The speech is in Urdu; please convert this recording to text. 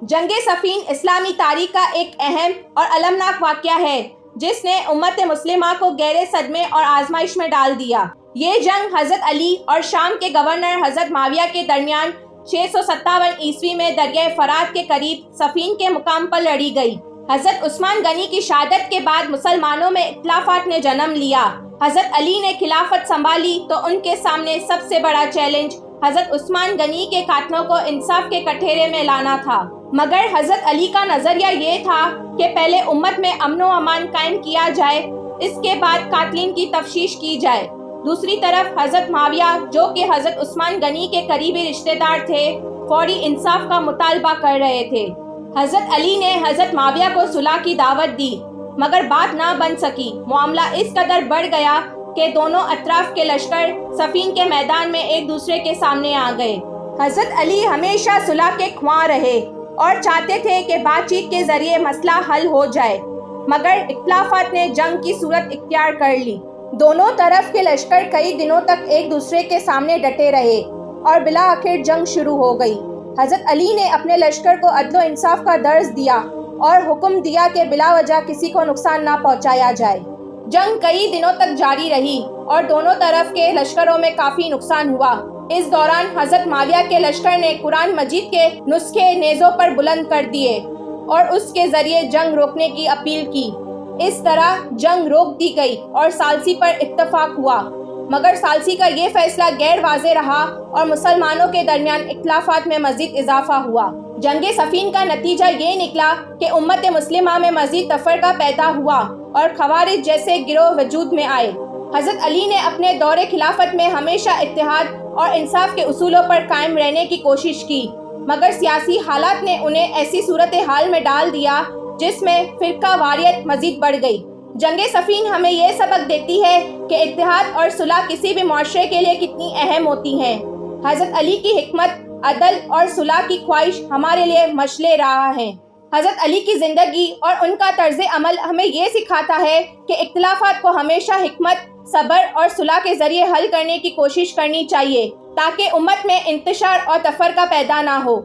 جنگ صفین اسلامی تاریخ کا ایک اہم اور المناک واقعہ ہے جس نے امت مسلمہ کو گہرے صدمے اور آزمائش میں ڈال دیا۔ یہ جنگ حضرت علی اور شام کے گورنر حضرت معاویہ کے درمیان 657 عیسوی میں دریائے فرات کے قریب صفین کے مقام پر لڑی گئی۔ حضرت عثمان غنی کی شہادت کے بعد مسلمانوں میں اختلافات نے جنم لیا۔ حضرت علی نے خلافت سنبھالی تو ان کے سامنے سب سے بڑا چیلنج حضرت عثمان غنی کے قاتلوں کو انصاف کے کٹہرے میں لانا تھا، مگر حضرت علی کا نظریہ یہ تھا کہ پہلے امت میں امن و امان قائم کیا جائے، اس کے بعد قاتلین کی تفتیش کی جائے۔ دوسری طرف حضرت معاویہ جو کہ حضرت عثمان غنی کے قریبی رشتہ دار تھے، فوری انصاف کا مطالبہ کر رہے تھے۔ حضرت علی نے حضرت معاویہ کو صلح کی دعوت دی، مگر بات نہ بن سکی۔ معاملہ اس قدر بڑھ گیا کہ دونوں اطراف کے لشکر صفین کے میدان میں ایک دوسرے کے سامنے آ گئے۔ حضرت علی ہمیشہ صلح کے خواہاں رہے اور چاہتے تھے کہ بات چیت کے ذریعے مسئلہ حل ہو جائے، مگر اختلافات نے جنگ کی صورت اختیار کر لی۔ دونوں طرف کے لشکر کئی دنوں تک ایک دوسرے کے سامنے ڈٹے رہے اور بالآخر جنگ شروع ہو گئی۔ حضرت علی نے اپنے لشکر کو عدل و انصاف کا درس دیا اور حکم دیا کہ بلا وجہ کسی کو نقصان نہ پہنچایا جائے۔ جنگ کئی دنوں تک جاری رہی اور دونوں طرف کے لشکروں میں کافی نقصان ہوا۔ اس دوران حضرت معاویہ کے لشکر نے قرآن مجید کے نسخے نیزوں پر بلند کر دیے اور اس کے ذریعے جنگ روکنے کی اپیل کی۔ اس طرح جنگ روک دی گئی اور ثالثی پر اتفاق ہوا، مگر ثالثی کا یہ فیصلہ غیر واضح رہا اور مسلمانوں کے درمیان اختلافات میں مزید اضافہ ہوا۔ جنگ صفین کا نتیجہ یہ نکلا کہ امت مسلمہ میں مزید تفرقہ پیدا ہوا اور خوارج جیسے گروہ وجود میں آئے۔ حضرت علی نے اپنے دور خلافت میں ہمیشہ اتحاد اور انصاف کے اصولوں پر قائم رہنے کی کوشش کی، مگر سیاسی حالات نے انہیں ایسی صورتحال میں ڈال دیا جس میں فرقہ واریت مزید بڑھ گئی۔ جنگ صفین ہمیں یہ سبق دیتی ہے کہ اتحاد اور صلح کسی بھی معاشرے کے لیے کتنی اہم ہوتی ہیں۔ حضرت علی کی حکمت، عدل اور صلح کی خواہش ہمارے لیے مشعل راہ ہے۔ حضرت علی کی زندگی اور ان کا طرز عمل ہمیں یہ سکھاتا ہے کہ اختلافات کو ہمیشہ حکمت، صبر اور صلح کے ذریعے حل کرنے کی کوشش کرنی چاہیے تاکہ امت میں انتشار اور تفرقہ پیدا نہ ہو۔